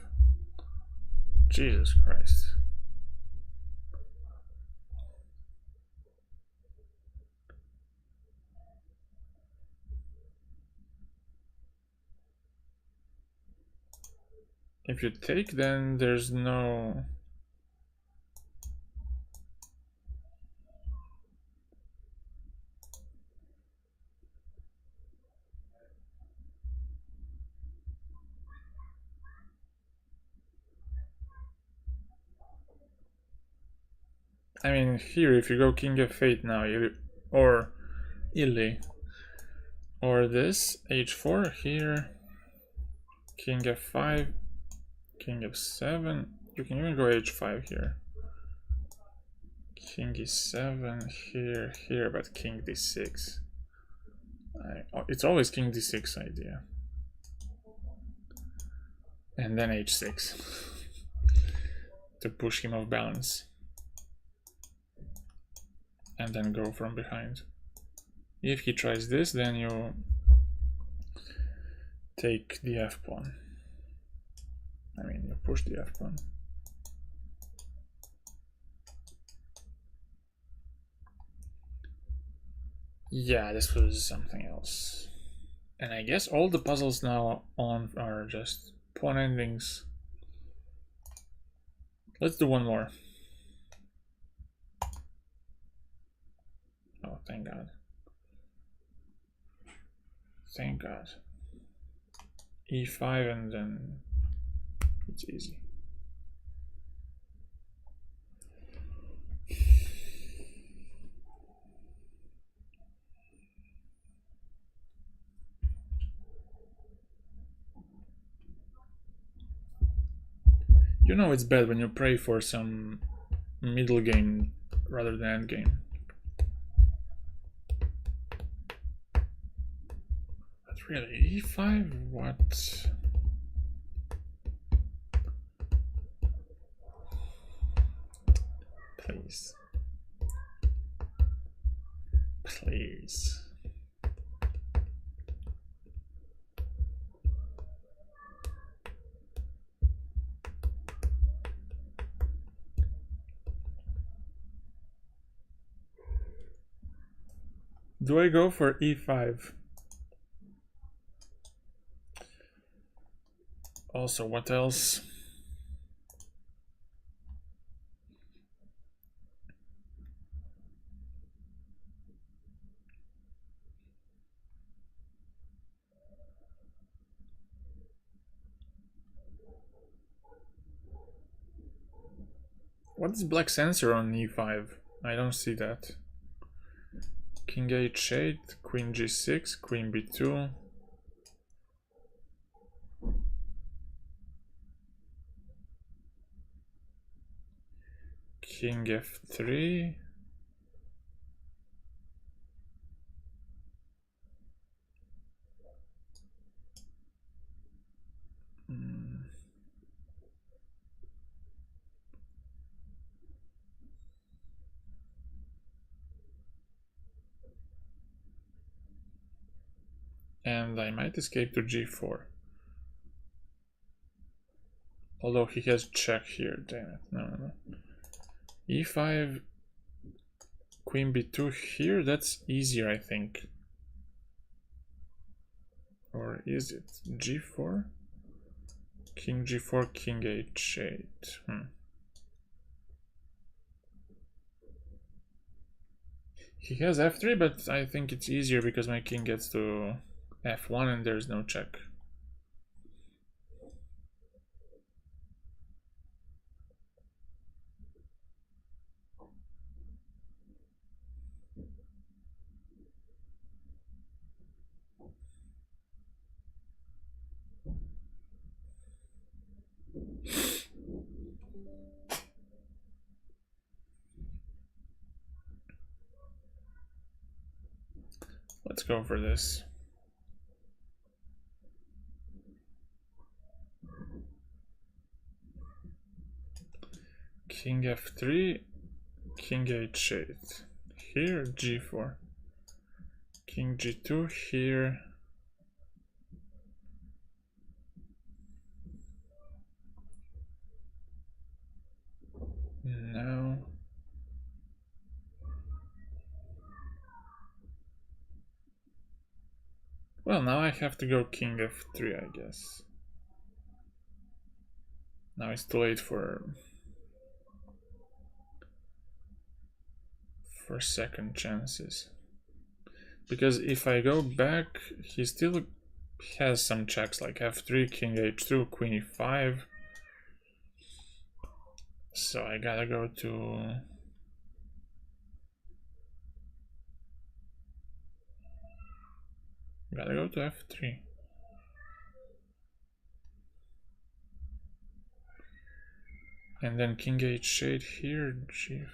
Jesus Christ. If you take, then there's no... I mean, here, if you go king f8 now, or illy, or this, h4, here, king f5, king f7, you can even go h5 here. King e7, here, here, but king d6. It's always king d6 idea. And then h6 to push him off balance. And then go from behind. If he tries this, then you take the f-pawn. I mean, you push the f-pawn. Yeah, this was something else. And I guess all the puzzles now on are just pawn endings. Let's do one more. Oh, thank God. Thank God. e5 and then it's easy. You know it's bad when you pray for some middle game rather than end game. But really, e5? What? Please. Please. Do I go for e5? Also, what else? What is black sensor on e5? I don't see that. King h8, queen g6, queen b2. King f3. And I might escape to g4. Although he has check here, damn it. No. e5, queen b2 here, that's easier, I think. Or is it g4? King g4, king h8. He has f3, but I think it's easier because my king gets to f1 and there's no check. Let's go for this. King f3, king h8. Here, g4. King g2 here. No. Well, now I have to go king f3, I guess. Now it's too late for second chances. Because if I go back, he still has some checks like f3, king h2, queen e5. So I gotta go to... Gotta go to f3. And then king h8 here, g4.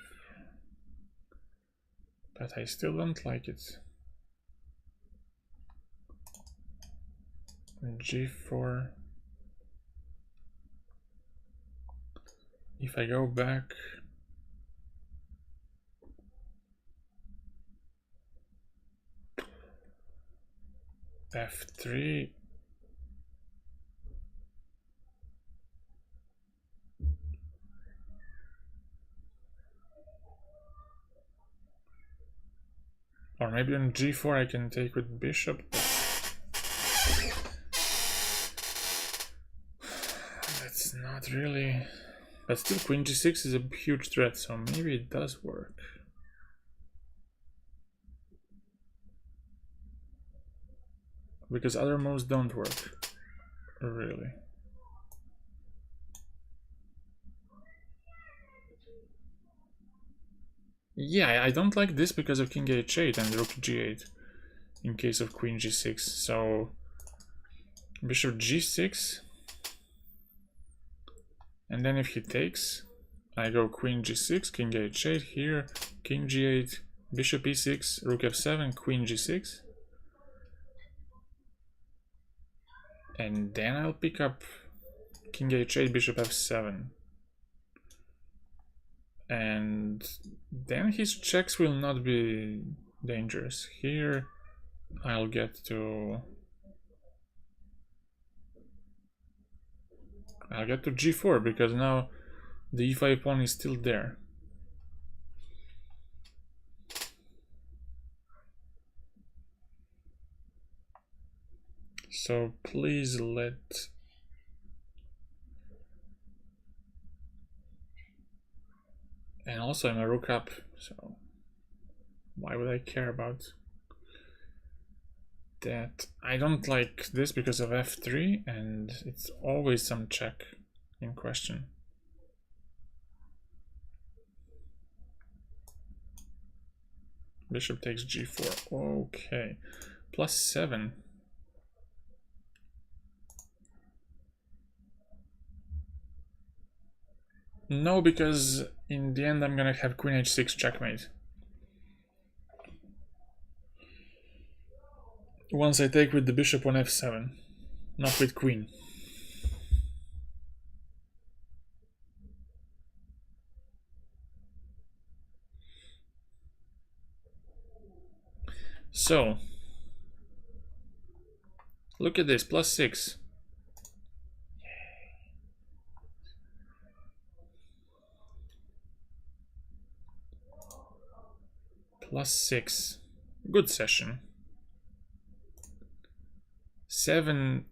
But I still don't like it. g4. If I go back, f3. Or maybe on g4 I can take with bishop. That's not really... But still queen g6 is a huge threat, so maybe it does work. Because other moves don't work, really. Yeah, I don't like this because of king h8 and rook g8 in case of queen g6. So bishop g6, and then if he takes, I go queen g6, king h8 here, king g8, bishop e6, rook f7, queen g6, and then I'll pick up king h8, bishop f7. And then his checks will not be dangerous. Here I'll get to g4 because now the e5 pawn is still there. So please let... And also I'm a rook up, so why would I care about that? I don't like this because of f3, and it's always some check in question. Bishop takes g4. Okay. +7. No, because in the end I'm gonna have queen h6 checkmate. Once I take with the bishop on f7, not with queen. So, look at this, +6. +6. Good session. 7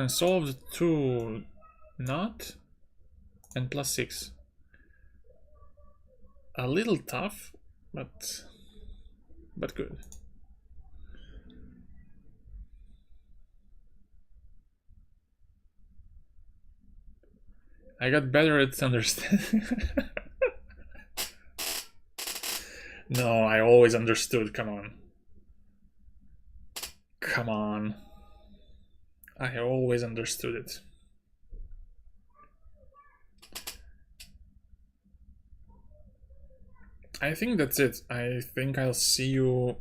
solved, 2 not, and +6. A little tough, but good. I got better at understanding. No, I always understood, come on. Come on. I always understood it. I think that's it. I think I'll see you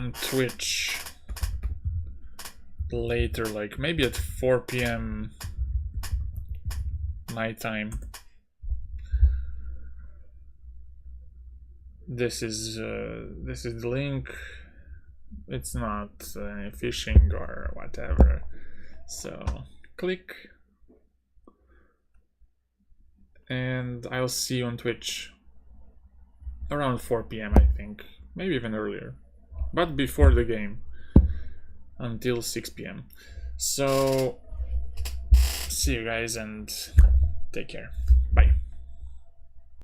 on Twitch later, like maybe at 4 p.m. my time. This is the link. It's not any phishing or whatever. So click, and I'll see you on Twitch around 4 p.m. I think, maybe even earlier, but before the game until 6 p.m. So see you guys and take care.